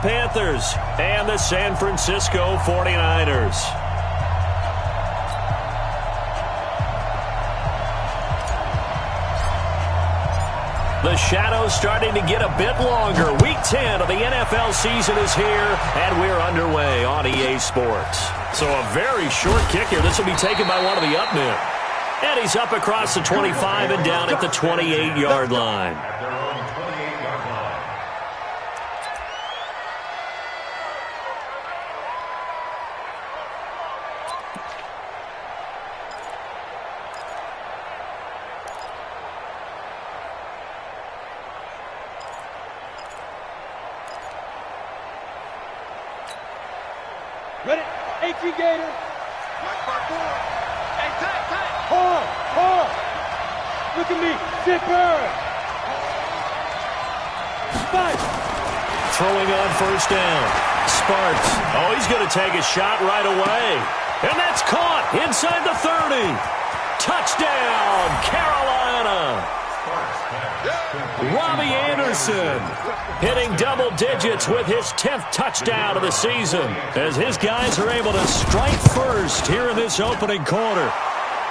Carolina Panthers and the San Francisco 49ers. The shadow's starting to get a bit longer. Week 10 of the NFL season is here, and we're underway on EA Sports. So a very short kick here. This will be taken by one of the up men. And he's up across the 25 and down at the 28-yard line. Ready? AT Gator. Mike Barbour. Hey, tight. Hard. Look at me. Zipper. Spike. Throwing on first down. Sparks. Oh, he's going to take a shot right away. And that's caught inside the 30. Touchdown, Carolina. Robbie Anderson hitting double digits with his 10th touchdown of the season as his guys are able to strike first here in this opening quarter.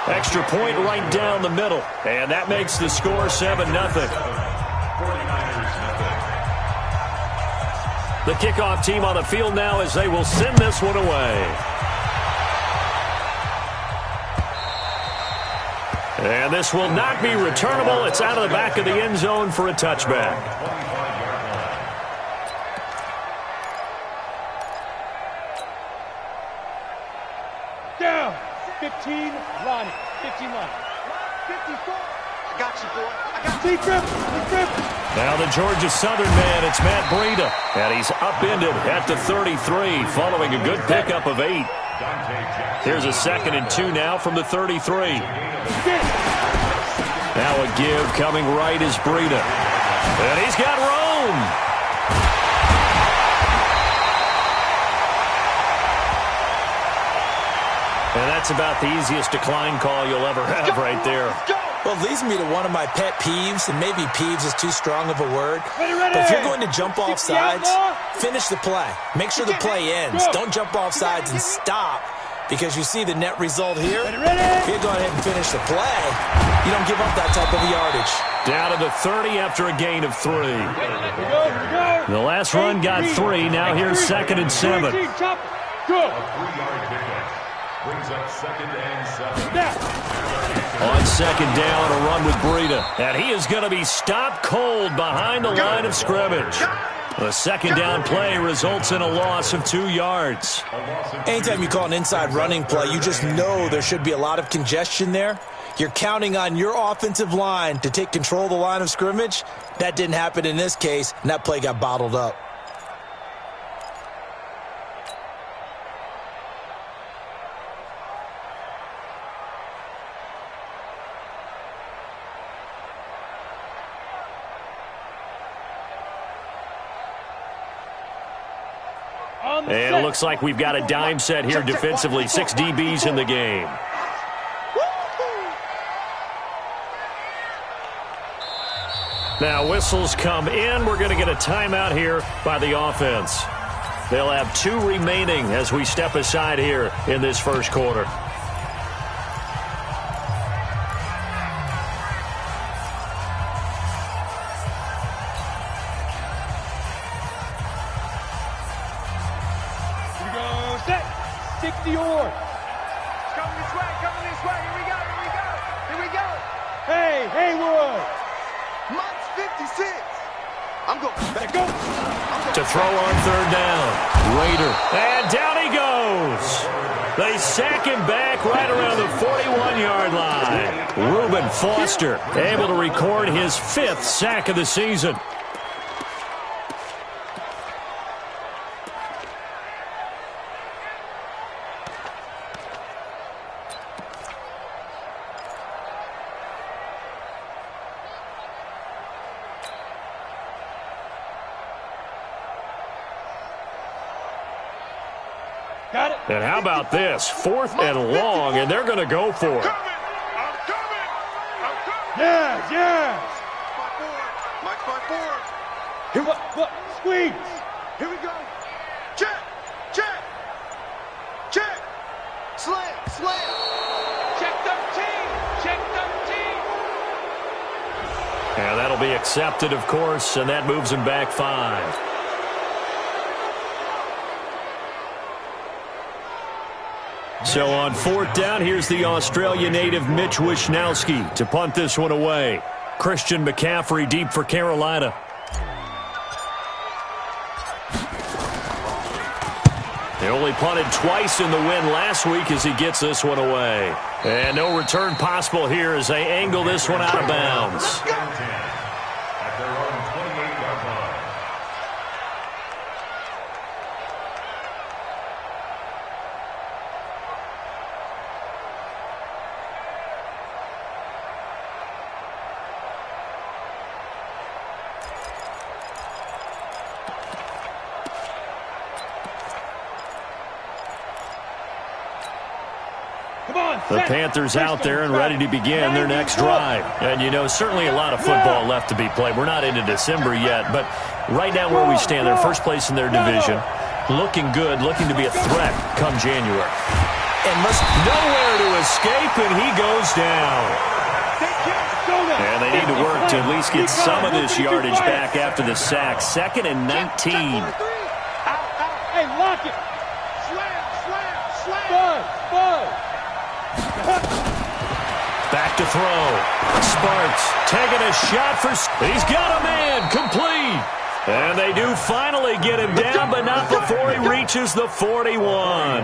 Extra point right down the middle, and that makes the score 7-0. The kickoff team on the field now as they will send this one away. And this will not be returnable. It's out of the back of the end zone for a touchback. Down. 15 line. 15 line. 54. I got you, boy. I got you. T-Grip. Now the Georgia Southern man, it's Matt Breida. And he's upended at the 33 following a good pickup of 8. Here's a 2nd and 2 now from the 33. Now a give coming right is Breida. And he's got Rome. And that's about the easiest decline call you'll ever have right there. Well, it leads me to one of my pet peeves, and maybe peeves is too strong of a word. Ready. But if you're going to jump off sides, finish the play. Make sure the play ends. Don't jump off sides and stop because you see the net result here. If you go ahead and finish the play, you don't give up that type of yardage. Down to the 30 after a gain of 3. Here we go. The last run got 3. Now here's 2nd and 7. Good. A 3-yard pickup brings up 2nd and 7. On 2nd down, a run with Breida. And he is going to be stopped cold behind the line of scrimmage. The 2nd down play results in a loss of 2 yards. Anytime you call an inside running play, you just know there should be a lot of congestion there. You're counting on your offensive line to take control of the line of scrimmage. That didn't happen in this case, and that play got bottled up. And it looks like we've got a dime set here defensively. 6 DBs in the game. Now whistles come in. We're going to get a timeout here by the offense. They'll have 2 remaining as we step aside here in this first quarter. Here we go. Set. 60 or. Coming this way. Here we go. Hey, Haywood. Months 56. I'm going. Let go. To throw on 3rd down. Raider. And down he goes. They sack him back right around the 41-yard line. Reuben Foster able to record his 5th sack of the season. Got it. And how about this? 4th and long, and they're going to go for it. I'm coming. Yes. Mike Barbour. Here, what? Squeeze. Here we go. be accepted, of course, and that moves him back 5. So on 4th down, here's the Australia native Mitch Wishnowski to punt this one away. Christian McCaffrey deep for Carolina. They only punted twice in the win last week as he gets this one away. And no return possible here as they angle this one out of bounds. At their own 28-yard line. The Panthers out there and ready to begin their next drive. And, you know, certainly a lot of football left to be played. We're not into December yet, but right now where we stand, they're first place in their division. Looking good, looking to be a threat come January. And must nowhere to escape, and he goes down. And they need to work to at least get some of this yardage back after the sack. 2nd and 19. Hey, lock it. Slam. Bud. Back to throw. Sparks taking a shot for... He's got a man. Complete. And they do finally get him down, but not before he reaches the 41.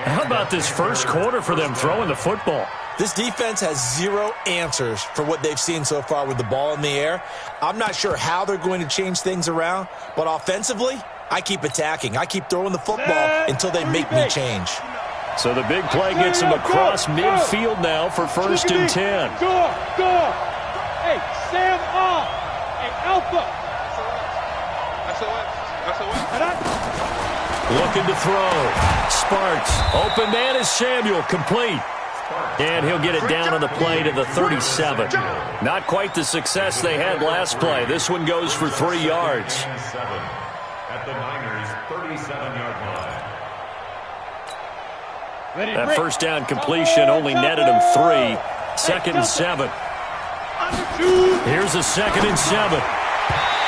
How about this first quarter for them throwing the football? This defense has zero answers for what they've seen so far with the ball in the air. I'm not sure how they're going to change things around, but offensively, I keep attacking. I keep throwing the football until they make me change. So the big play gets him across midfield now for 1st and 10. Go. Hey, Sam off. Hey, Alpha. Looking to throw. Sparks. Open man is Samuel. Complete. And he'll get it down on the play to the 37. Not quite the success they had last play. This one goes for 3 yards. At the Niners' 37-yard line. That first down completion only netted him 3. 2nd and 7. Here's a 2nd and 7.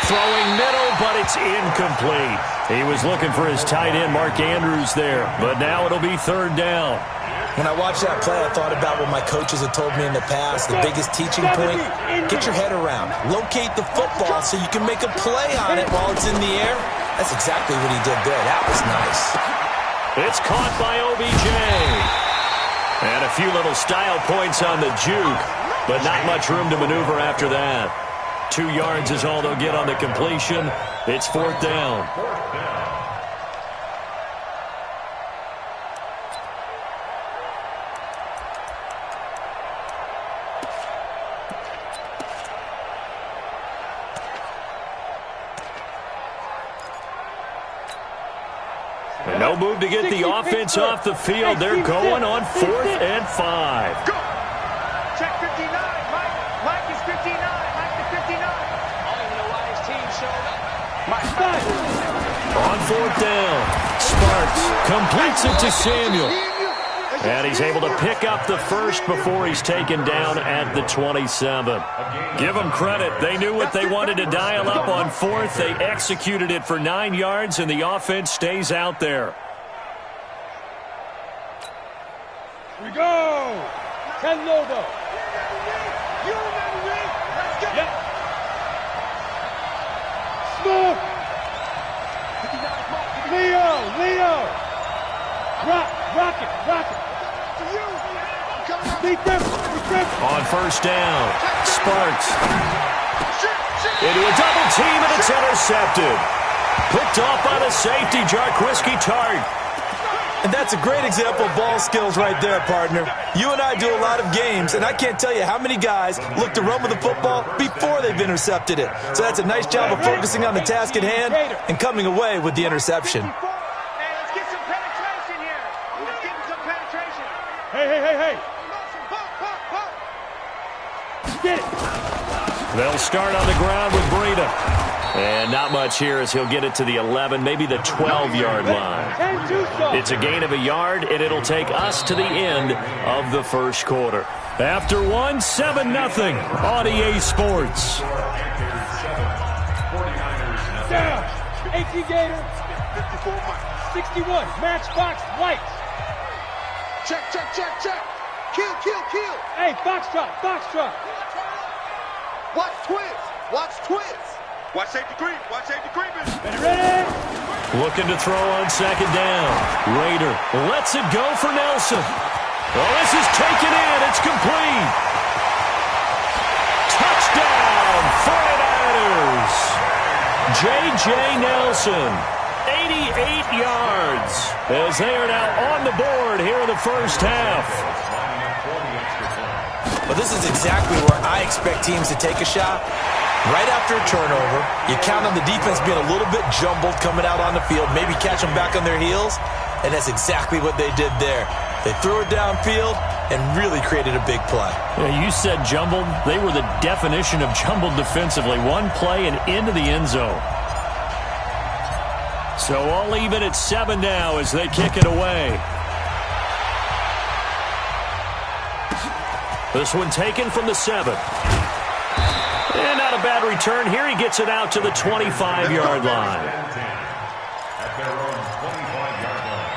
Throwing middle, but it's incomplete. He was looking for his tight end, Mark Andrews, there. But now it'll be 3rd down. When I watched that play, I thought about what my coaches had told me in the past. The biggest teaching point, get your head around. Locate the football so you can make a play on it while it's in the air. That's exactly what he did there. That was nice. It's caught by OBJ. And a few little style points on the juke, but not much room to maneuver after that. 2 yards is all they'll get on the completion. It's 4th down. No move to get the offense off the field. They're going on 4th and 5. Go. Check 59. Mike is 59. Mike is 59. I don't even know why his team showed up. On 4th down, Sparks completes it to Samuel. And he's able to pick up the first before he's taken down at the 27. Give them credit. They knew what they wanted to dial up on 4th. They executed it for 9 yards, and the offense stays out there. Here we go. 10 Lobo. You remember me? Let's go. Yep. Smoke. Leo. Rock it. On 1st down, Sparks into a double team, and it's intercepted. Picked off by the safety, Jarquiski Tart. And that's a great example of ball skills right there, partner. You and I do a lot of games, and I can't tell you how many guys look to run with the football before they've intercepted it. So that's a nice job of focusing on the task at hand and coming away with the interception. Hey, let's get some penetration here. Let's get some penetration. Hey. Get it. They'll start on the ground with Breida. And not much here as he'll get it to the 11, maybe the 12-yard line. It's a gain of a yard, and it'll take us to the end of the first quarter. After one, 7-0 on EA Sports. Down. 18 Gator. 61. Matchbox lights. Check, check, check, check. Kill, kill, kill. Hey, Foxtrot, Foxtrot. Watch twins. Watch twins. Watch safety creep. Watch safety creeping. Ready? Looking to throw on second down. Raider lets it go for Nelson. Well, this is taken in. It's complete. Touchdown, 49ers. J.J. Nelson, 88 yards, as they are now on the board here in the first half. Well, this is exactly where I expect teams to take a shot. Right after a turnover, you count on the defense being a little bit jumbled coming out on the field, maybe catch them back on their heels, and that's exactly what they did there. They threw it downfield and really created a big play. Yeah, you said jumbled. They were the definition of jumbled defensively. One play and into the end zone. So all even at 7 now as they kick it away. This one taken from the 7. And not a bad return here. He gets it out to the 25-yard line. At their own 25-yard line.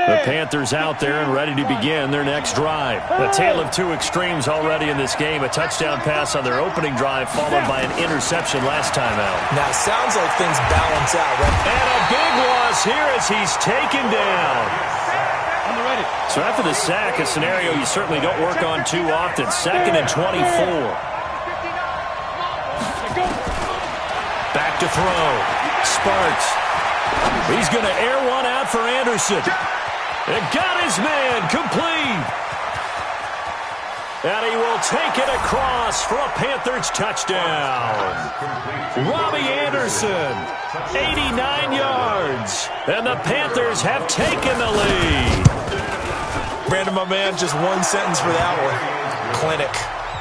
The Panthers out there and ready to begin their next drive. A tale of two extremes already in this game. A touchdown pass on their opening drive followed by an interception last time out. Now, it sounds like things balance out, right? And a big loss here as he's taken down. So after the sack, a scenario you certainly don't work on too often. 2nd and 24. Back to throw. Sparks. He's going to air one out for Anderson. It got his man complete. And he will take it across for a Panthers touchdown. Robbie Anderson, 89 yards. And the Panthers have taken the lead. Brandon, my man, just one sentence for that one. Clinic.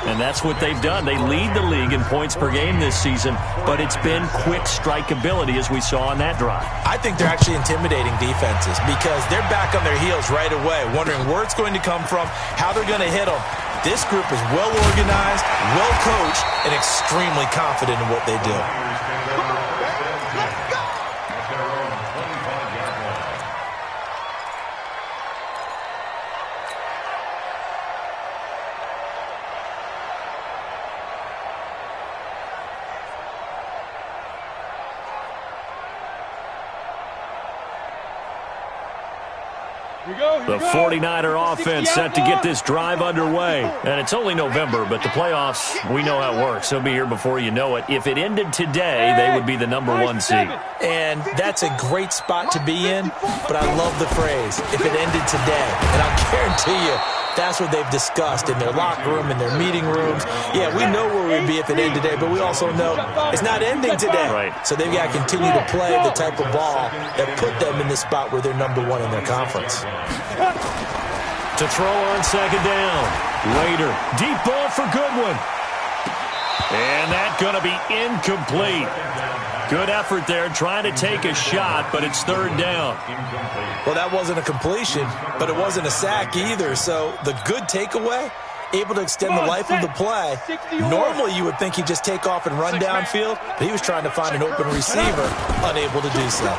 And that's what they've done. They lead the league in points per game this season, but it's been quick strike ability as we saw on that drive. I think they're actually intimidating defenses because they're back on their heels right away, wondering where it's going to come from, how they're going to hit them. This group is well organized, well coached, and extremely confident in what they do. The 49er offense set to get this drive underway. And it's only November, but the playoffs, we know how it works. They'll be here before you know it. If it ended today, they would be the #1 seed. And that's a great spot to be in, but I love the phrase, if it ended today. And I'll guarantee you, that's what they've discussed in their locker room, in their meeting rooms. Yeah, we know where we'd be if it ended today, but we also know it's not ending today. Right. So they've got to continue to play the type of ball that put them in the spot where they're #1 in their conference. To throw on second down. Raider, deep ball for Goodwin. And that's going to be incomplete. Good effort there trying to take a shot, but it's 3rd down. Well, that wasn't a completion, but it wasn't a sack either. So the good takeaway, able to extend the life of the play. Normally you would think he'd just take off and run downfield, but he was trying to find an open receiver, unable to do so.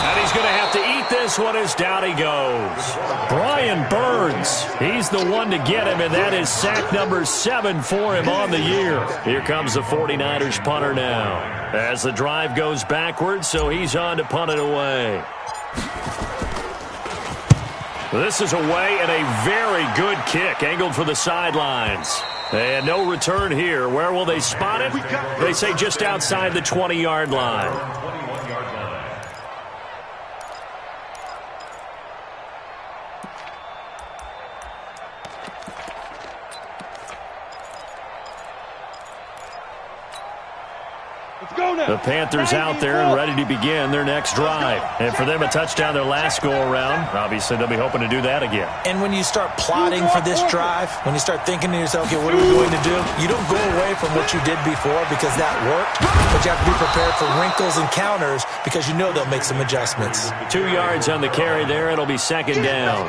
And he's going to have to eat this one as down he goes. Brian Burns, he's the one to get him, and that is sack number 7 for him on the year. Here comes the 49ers punter now. As the drive goes backwards, so he's on to punt it away. This is away and a very good kick, angled for the sidelines. And no return here. Where will they spot it? They say just outside the 20-yard line. The Panthers out there and ready to begin their next drive. And for them, a touchdown their last go-around. Obviously, they'll be hoping to do that again. And when you start plotting for this drive, when you start thinking to yourself, okay, what are we going to do? You don't go away from what you did before because that worked, but you have to be prepared for wrinkles and counters because you know they'll make some adjustments. 2 yards on the carry there. It'll be second down.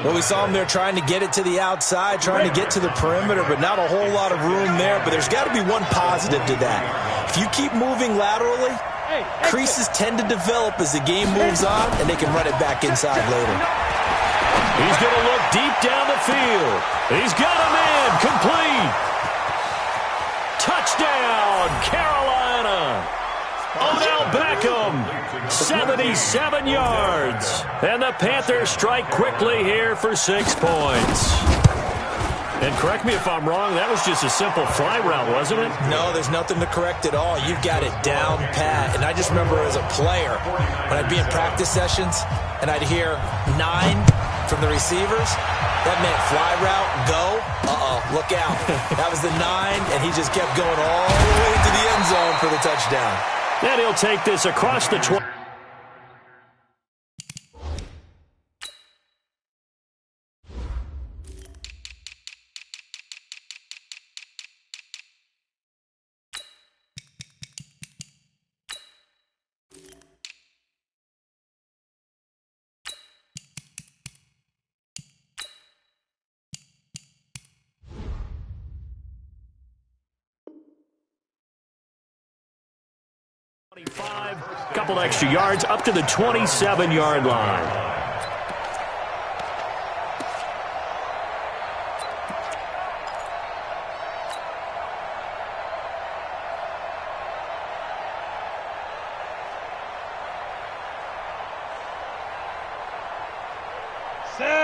Well, we saw them there trying to get it to the outside, trying to get to the perimeter, but not a whole lot of room there. But there's got to be one positive to that. If you keep moving laterally, creases tend to develop as the game moves on, and they can run it back inside later. He's going to look deep down the field. He's got a man complete. Touchdown, Carolina. Odell Beckham, 77 yards. And the Panthers strike quickly here for 6 points. And correct me if I'm wrong, that was just a simple fly route, wasn't it? No, there's nothing to correct at all. You've got it down pat. And I just remember as a player, when I'd be in practice sessions and I'd hear 9 from the receivers, that meant fly route, go, look out. That was the 9, and he just kept going all the way to the end zone for the touchdown. And he'll take this across the 20. Couple extra yards up to the 27-yard line.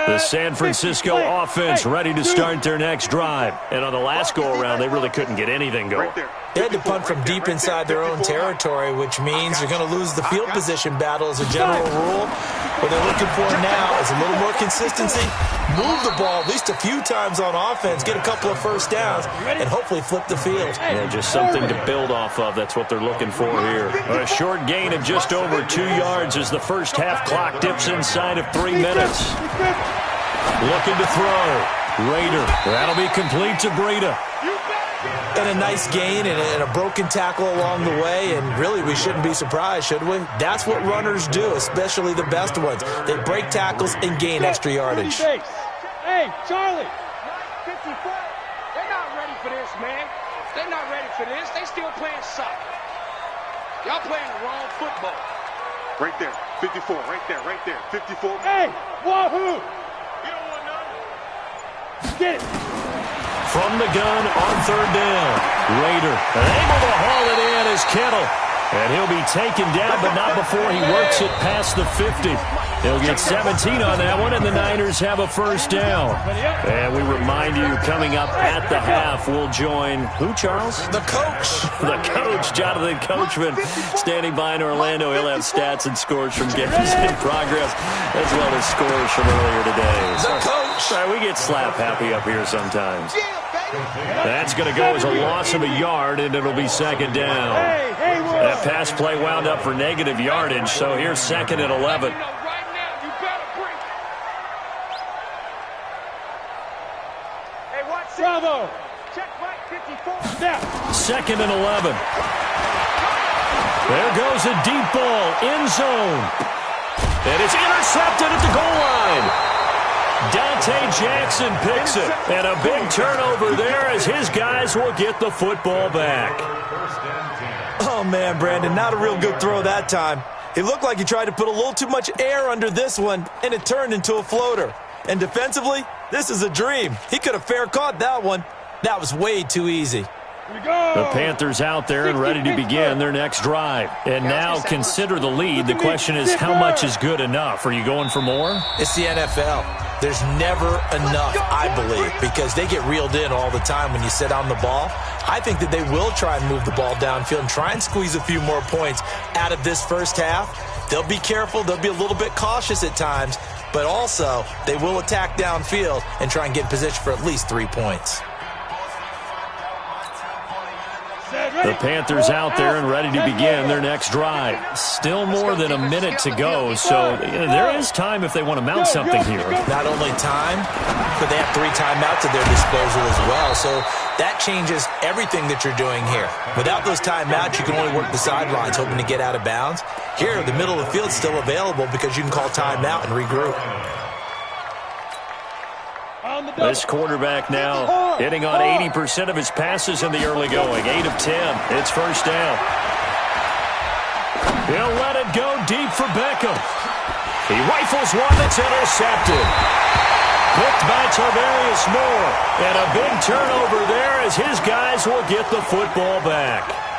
The San Francisco offense ready to start their next drive. And on the last go-around, they really couldn't get anything going. They had to punt from deep inside their own territory, which means you're going to lose the field position battle as a general rule. What they're looking for now is a little more consistency, move the ball at least a few times on offense, get a couple of first downs, and hopefully flip the field. Yeah, just something to build off of. That's what they're looking for here. A short gain of just over 2 yards as the first half clock dips inside of 3 minutes. Looking to throw. Raider. That'll be complete to Breida. And a nice gain and a broken tackle along the way, and really we shouldn't be surprised, should we? That's what runners do, especially the best ones. They break tackles and gain extra yardage. Hey, Charlie. 54. They're not ready for this, man. They're not ready for this. They still playing soccer. Y'all playing the wrong football. Right there, 54, right there, 54. Hey, wahoo! You don't want none? Get it. From the gun on third down. Raider able to haul it in as Kittle. And he'll be taken down, but not before he works it past the 50. He'll get 17 on that one, and the Niners have a first down. And we remind you, coming up at the half, we'll join who, Charles? The coach. The coach, Jonathan Coachman, standing by in Orlando. He'll have stats and scores from games in progress, as well as scores from earlier today. The coach. We get slap happy up here sometimes. That's going to go as a loss of a yard, and it'll be second down. That pass play wound up for negative yardage, so here's second and 11. Bravo. Check right 54. Now. Second and 11. There goes a deep ball, end zone. And it's intercepted at the goal line. Dante Jackson picks it. And a big turnover there as his guys will get the football back. Oh, man, Brandon, not a real good throw that time. It looked like he tried to put a little too much air under this one, and it turned into a floater. And defensively, this is a dream. He could have fair caught that one. That was way too easy. The Panthers out there and ready to begin their next drive. And now consider the lead. The question is, how much is good enough? Are you going for more? It's the NFL. There's never enough, I believe, because they get reeled in all the time when you sit on the ball. I think that they will try and move the ball downfield and try and squeeze a few more points out of this first half. They'll be careful. They'll be a little bit cautious at times, but also they will attack downfield and try and get in position for at least 3 points. Set, The Panthers out there and ready to begin their next drive. Still more than a minute to go, so there is time if they want to mount something here. Not only time, but they have 3 timeouts at their disposal as well, so that changes everything that you're doing here. Without those timeouts, you can only work the sidelines, hoping to get out of bounds. Here, the middle of the field is still available because you can call timeout and regroup. This quarterback now hitting on 80% of his passes in the early going. 8 of 10. It's first down. He'll let it go deep for Beckham. He rifles one that's intercepted. Picked by Tarvarius Moore. And a big turnover there as his guys will get the football back.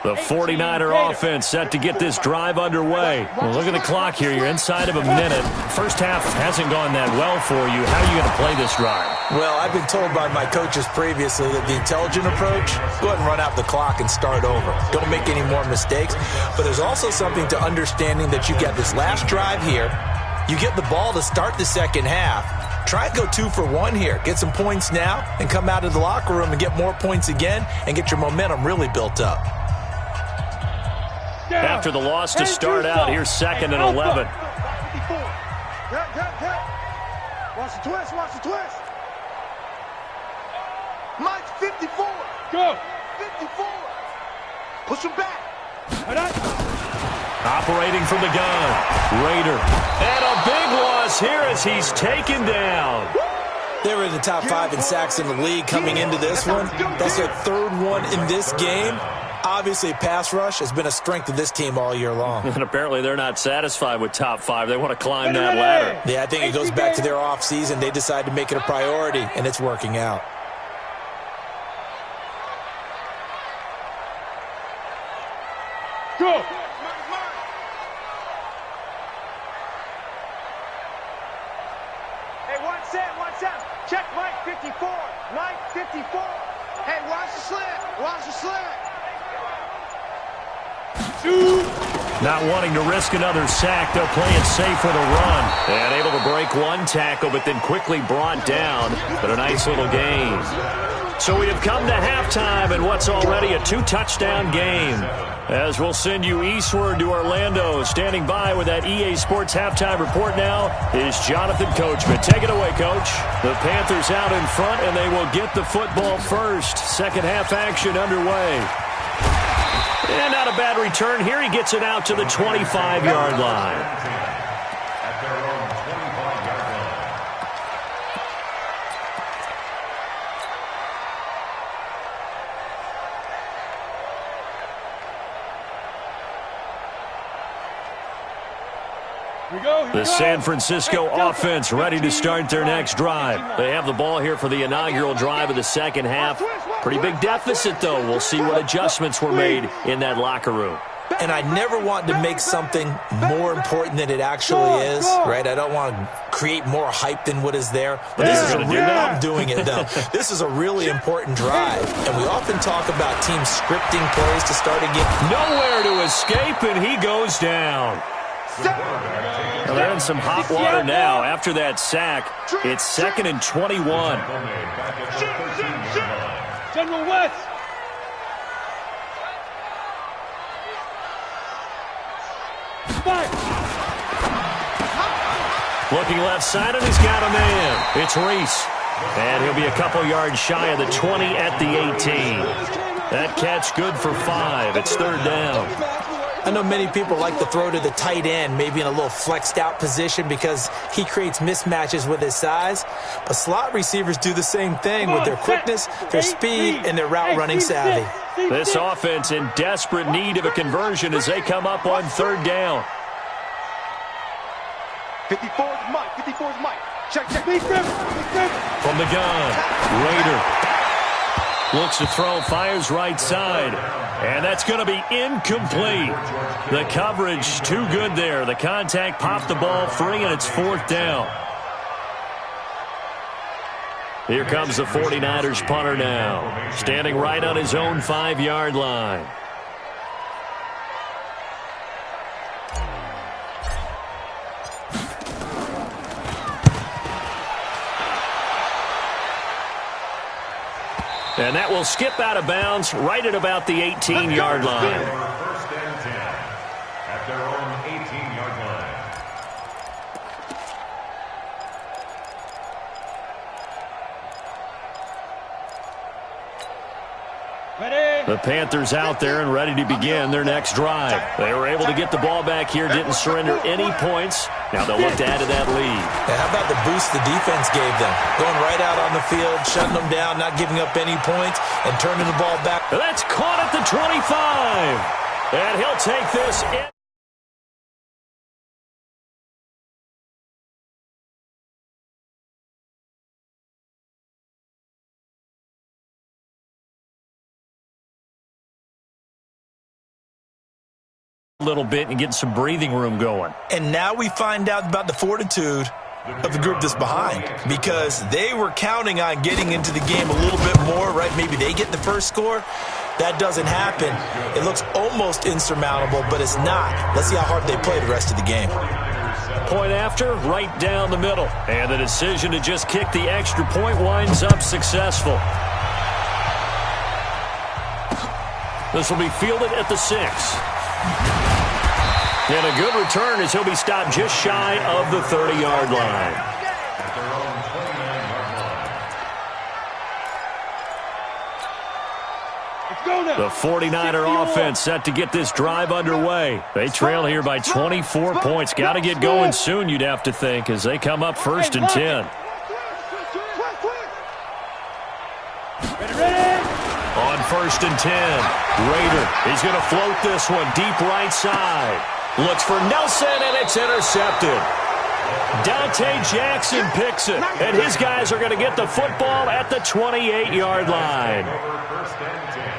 The 49er offense set to get this drive underway. Well, look at the clock here. You're inside of a minute. First half hasn't gone that well for you. How are you going to play this drive? Well, I've been told by my coaches previously that the intelligent approach, go ahead and run out the clock and start over. Don't make any more mistakes. But there's also something to understanding that you get this last drive here. You get the ball to start the second half. Try and go 2 for 1 here. Get some points now and come out of the locker room and get more points again and get your momentum really built up. After the loss to start out, here's 2nd and 11. Watch the twist, watch the twist. Mike's 54. Go. 54. Push him back. Operating from the gun. Raider. And a big loss here as he's taken down. They were in the top 5 in sacks in the league coming into this one. That's their 3rd one in this game. Obviously, pass rush has been a strength of this team all year long. And apparently they're not satisfied with top 5. They want to climb that ladder. Yeah, I think it goes back to their offseason. They decided to make it a priority, and it's working out. Go. Hey, 1 7. Check Mike 54. Mike 54. Hey, watch the slant. Watch the slant. Not wanting to risk another sack, they'll play it safe with a run. And able to break 1 tackle, but then quickly brought down. But a nice little gain. So we have come to halftime in what's already a 2-touchdown game. As we'll send you eastward to Orlando. Standing by with that EA Sports halftime report now is Jonathan Coachman. Take it away, Coach. The Panthers out in front, and they will get the football first. Second half action underway. And not a bad return here. He gets it out to the 25-yard line. At their own 25-yard line. The San Francisco offense ready to start their next drive. They have the ball here for the inaugural drive of the second half. Pretty big deficit, though. We'll see what adjustments were made in that locker room. And I never want to make something more important than it actually is, right? I don't want to create more hype than what is there. But this is a real, I'm doing it, though. This is a really important drive. And we often talk about teams scripting plays to start a game. Nowhere to escape, and he goes down. Well, they're in some hot water now. After that sack, it's 2nd and 21. General West. Looking left side, and he's got a man. It's Reese. And he'll be a couple yards shy of the 20 at the 18. That catch good for 5. It's 3rd down. I know many people like to throw to the tight end, maybe in a little flexed out position because he creates mismatches with his size. But slot receivers do the same thing with their quickness, their speed, and their route running savvy. This offense in desperate need of a conversion as they come up on 3rd down. 54's Mike. 54's Mike. Check. From the gun, Raider looks to throw, fires right side. And that's going to be incomplete. The coverage too good there. The contact popped the ball free, and it's 4th down. Here comes the 49ers punter now, standing right on his own 5-yard line. And that will skip out of bounds right at about the 18-yard line. First and 10 at their own 18-yard line. The Panthers out there and ready to begin their next drive. They were able to get the ball back here, didn't surrender any points. Now they'll look to add to that lead. And how about the boost the defense gave them? Going right out on the field, shutting them down, not giving up any points, and turning the ball back. That's caught at the 25. And he'll take this in. Little bit and getting some breathing room going. And now we find out about the fortitude of the group that's behind, because they were counting on getting into the game a little bit more, right? Maybe they get the first score. That doesn't happen. It looks almost insurmountable, but it's not. Let's see how hard they play the rest of the game. Point after, right down the middle. And the decision to just kick the extra point winds up successful. This will be fielded at the 6. And a good return as he'll be stopped just shy of the 30-yard line. The 49er offense set to get this drive underway. They trail here by 24 points. Got to get going soon, you'd have to think, as they come up 1st and 10. On 1st and 10, Raider is going to float this one deep right side. Looks for Nelson, and it's intercepted. Dante Jackson picks it, and his guys are going to get the football at the 28-yard line.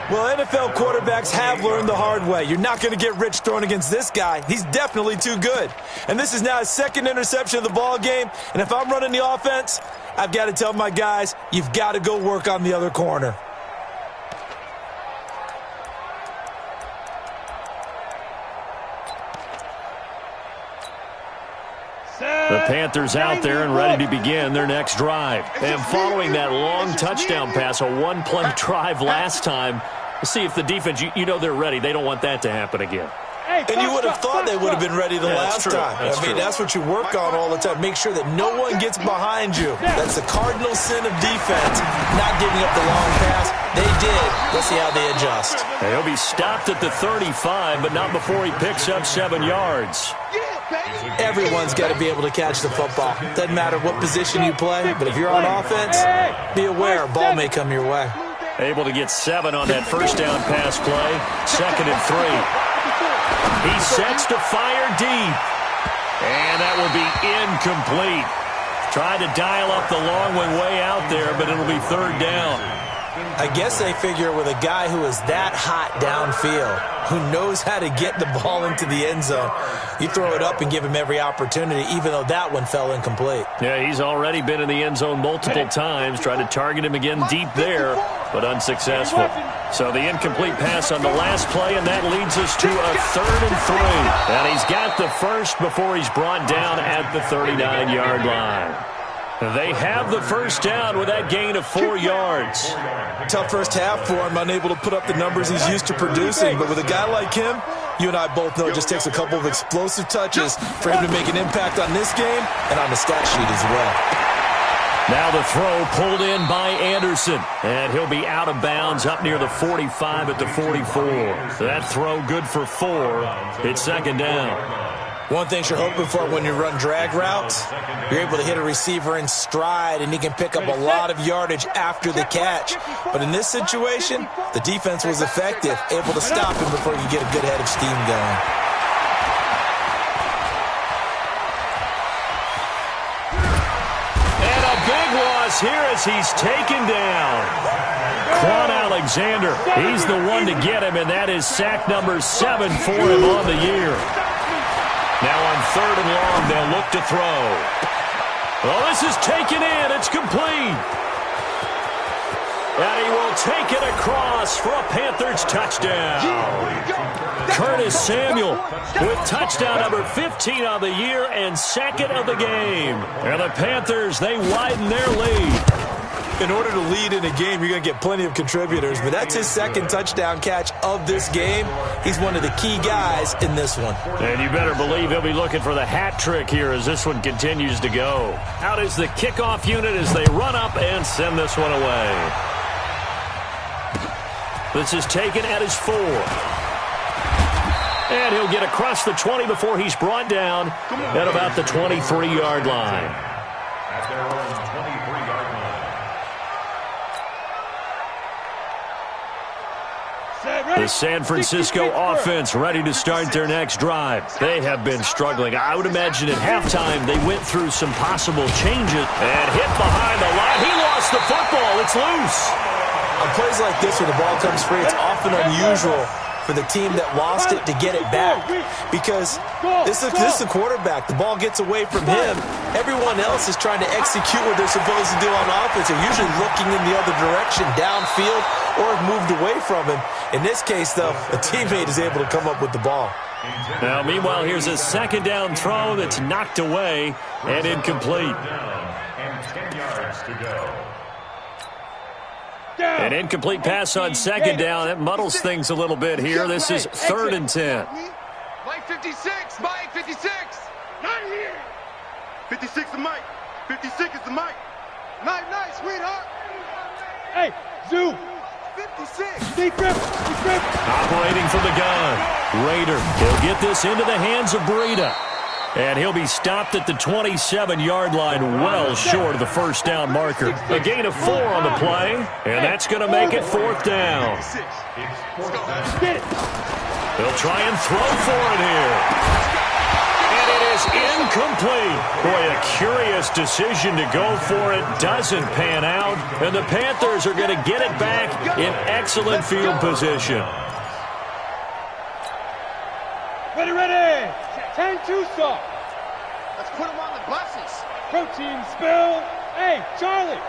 Well, NFL quarterbacks have learned the hard way. You're not going to get rich throwing against this guy. He's definitely too good. And this is now his 2nd interception of the ball game. And if I'm running the offense, I've got to tell my guys, you've got to go work on the other corner. The Panthers out there and ready to begin their next drive. And following that long touchdown pass, a one-play drive last time, see if the defense, you know they're ready. They don't want that to happen again. And you would have thought they would have been ready the last time. I mean, that's what you work on all the time. Make sure that no one gets behind you. That's the cardinal sin of defense, not giving up the long pass. They did. Let's see how they adjust. And he'll be stopped at the 35, but not before he picks up 7 yards. Everyone's got to be able to catch the football. Doesn't matter what position you play, but if you're on offense, be aware, a ball may come your way. Able to get 7 on that first down pass play. 2nd and 3. He sets to fire deep. And that will be incomplete. Tried to dial up the long one way out there, but it'll be 3rd down. I guess they figure with a guy who is that hot downfield, who knows how to get the ball into the end zone, you throw it up and give him every opportunity, even though that one fell incomplete. Yeah, he's already been in the end zone multiple times, tried to target him again deep there, but unsuccessful. So the incomplete pass on the last play, and that leads us to a 3rd and 3. And he's got the first before he's brought down at the 39-yard line. They have the first down with that gain of 4 yards. Tough first half for him, unable to put up the numbers he's used to producing. But with a guy like him, you and I both know it just takes a couple of explosive touches for him to make an impact on this game and on the stat sheet as well. Now the throw pulled in by Anderson. And he'll be out of bounds up near the 45 at the 44. So that throw good for 4. It's 2nd down. One thing you're hoping for when you run drag routes, you're able to hit a receiver in stride, and he can pick up a lot of yardage after the catch. But in this situation, the defense was effective, able to stop him before he could get a good head of steam going. And a big loss here as he's taken down. Quan Alexander, he's the one to get him, and that is sack number 7 for him on the year. Now on 3rd and long, they'll look to throw. Well, this is taken in. It's complete. And he will take it across for a Panthers touchdown. Curtis Samuel with touchdown number 15 on the year and second of the game. And the Panthers, they widen their lead. In order to lead in a game, you're going to get plenty of contributors, but that's his second touchdown catch of this game. He's one of the key guys in this one. And you better believe he'll be looking for the hat trick here as this one continues to go. Out is the kickoff unit as they run up and send this one away. This is taken at his 4. And he'll get across the 20 before he's brought down at about the 23-yard line. At their own 23-yard line. The San Francisco offense ready to start their next drive. They have been struggling. I would imagine at halftime they went through some possible changes and hit behind the line. He lost the football. It's loose. On plays like this, when the ball comes free, it's often unusual for the team that lost it to get it back, because this is the quarterback. The ball gets away from him. Everyone else is trying to execute what they're supposed to do on offense. They're usually looking in the other direction, downfield, or have moved away from him. In this case, though, a teammate is able to come up with the ball. Now, meanwhile, here's a second down throw that's knocked away and incomplete. And 10 yards to go. An incomplete pass on second down. That muddles things a little bit here. This is 3rd and 10. Mike 56. Mike 56. Not here. 56 is Mike. 56 is the Mike. Night, sweetheart. Hey, Zoo. 56. Secret. Operating from the gun. Raider. He'll get this into the hands of Breida. And he'll be stopped at the 27-yard line, well short of the first down marker. A gain of 4 on the play, and that's going to make it 4th down. They'll try and throw for it here. And it is incomplete. Boy, a curious decision to go for it. Doesn't pan out, and the Panthers are going to get it back in excellent field position. Ready. 10-2 soft. Let's put him on the buses. Protein spill. Hey, Charlie.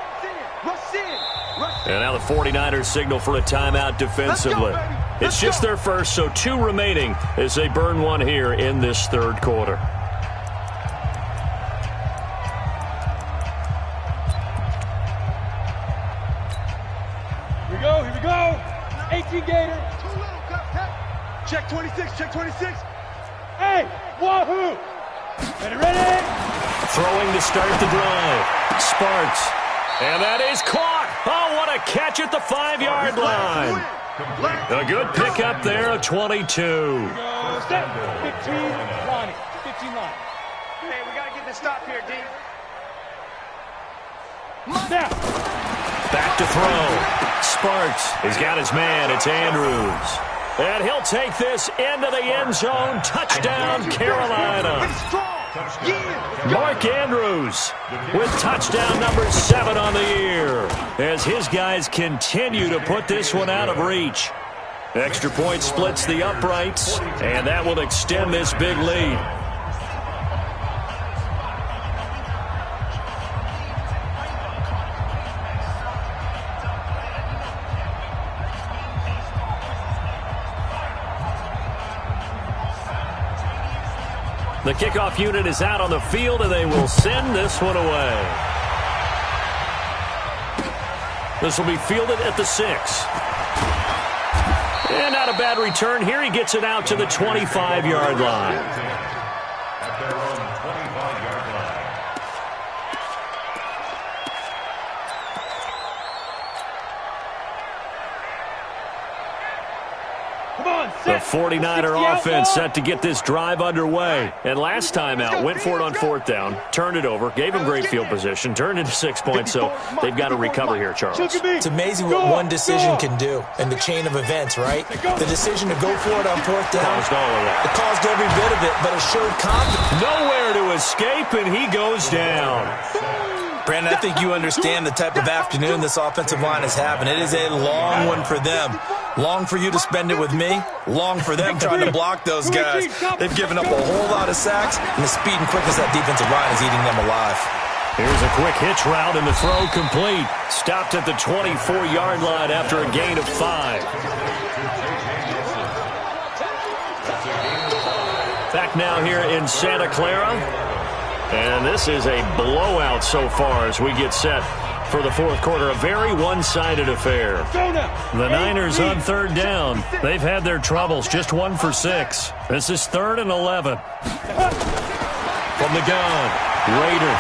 Rush in. And now the 49ers signal for a timeout defensively. It's just their first, so 2 remaining as they burn one here in this 3rd quarter. Here we go. 18 Gator. Too little, Cup. Check 26, check 26. Hey, wahoo! Ready? Throwing to start the drive. Sparks. And that is caught. Oh, what a catch at the 5-yard line. A good pickup there, a 22. Step. 15 line. Hey, we got to get the stop here, D. Now. Back to throw. Sparks. He's got his man. It's Andrews. And he'll take this into the end zone. Touchdown, Carolina. Mark Andrews with touchdown number 7 on the year as his guys continue to put this one out of reach. Extra point splits the uprights, and that will extend this big lead. The kickoff unit is out on the field, and they will send this one away. This will be fielded at the 6. And not a bad return here. He gets it out to the 25-yard line. At their own 25-yard line. The 49er offense set to get this drive underway. And last time out, went for it on 4th down, turned it over, gave him great field position, turned into 6 points, so they've got to recover here, Charles. It's amazing what one decision can do in the chain of events, right? The decision to go for it on 4th down, it caused every bit of it, but it showed confidence. Nowhere to escape, and he goes down. Brandon, I think you understand the type of afternoon this offensive line is having. It is a long one for them. Long for you to spend it with me. Long for them trying to block those guys. They've given up a whole lot of sacks, and the speed and quickness of that defensive line is eating them alive. Here's a quick hitch route and the throw complete. Stopped at the 24-yard line after a gain of 5. Back now here in Santa Clara. And this is a blowout so far as we get set for the fourth quarter. A very one-sided affair. The Niners on third down. They've had their troubles. Just 1 for 6. This is 3rd and 11. From the gun, Raider.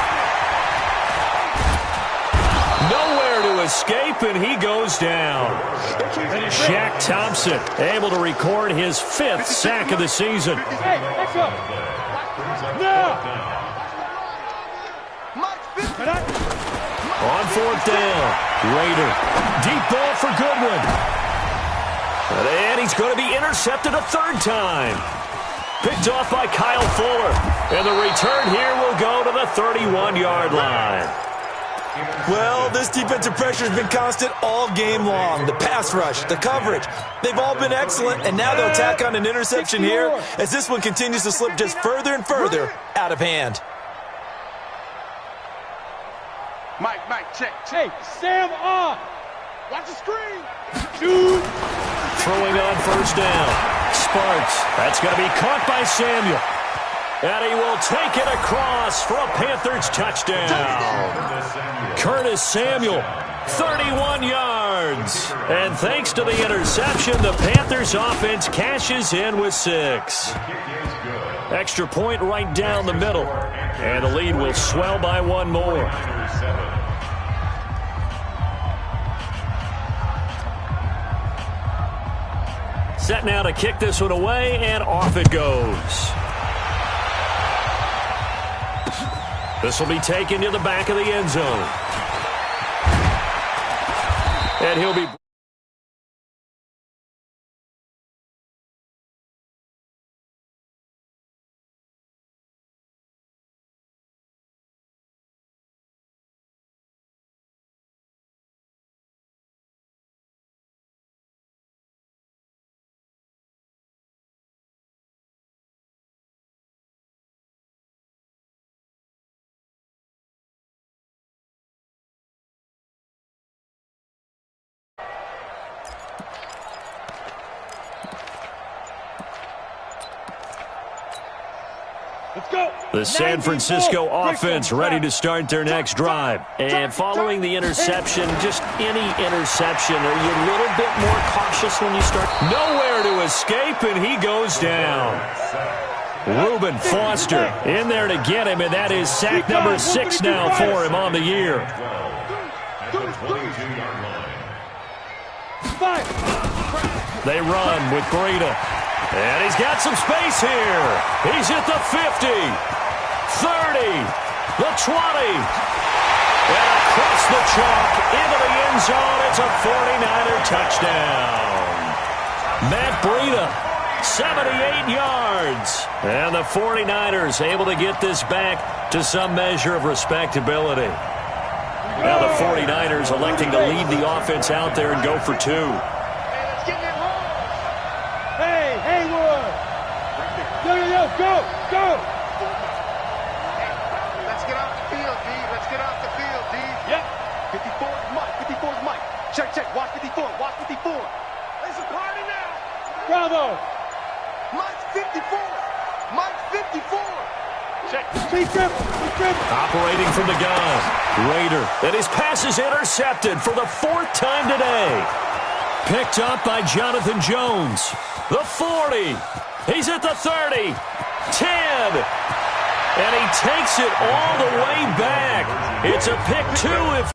Nowhere to escape, and he goes down. Shaq Thompson able to record his 5th sack of the season. Hey, let's go. Now. On 4th down, Raider. Deep ball for Goodwin. And he's going to be intercepted a 3rd time. Picked off by Kyle Fuller. And the return here will go to the 31-yard line. Well, this defensive pressure has been constant all game long. The pass rush, the coverage, they've all been excellent, and now they'll tack on an interception here as this one continues to slip just further and further out of hand. Mike, check. Hey, Sam on. Watch the screen. Shoot. Throwing on 1st down. Sparks. That's going to be caught by Samuel. And he will take it across for a Panthers touchdown. Curtis Samuel, 31 yards. And thanks to the interception, the Panthers offense cashes in with 6. Extra point right down the middle. And the lead will swell by 1 more. Set now to kick this one away, and off it goes. This will be taken to the back of the end zone. And he'll be... The San Francisco offense ready to start their next drive. And following the interception, just any interception, are you a little bit more cautious when you start? Nowhere to escape, and he goes down. Reuben Foster in there to get him, and that is sack number 6 now for him on the year. They run with Breida. And he's got some space here. He's at the 50, 30, the 20. And across the chalk into the end zone. It's a 49er touchdown. Matt Breida, 78 yards. And the 49ers able to get this back to some measure of respectability. Now the 49ers electing to lead the offense out there and go for 2. Go! Let's get off the field, D. Let's get off the field, D. Yep. 54 is Mike. 54 is Mike. Check. Watch 54. Watch 54. It's a party now. Bravo. Mike's 54. Mike's 54. Check. Be careful. Operating from the gun. Raider. And his pass is intercepted for the 4th time today. Picked up by Jonathan Jones. The 40. He's at the 30, 10, and he takes it all the way back. It's a pick 2 if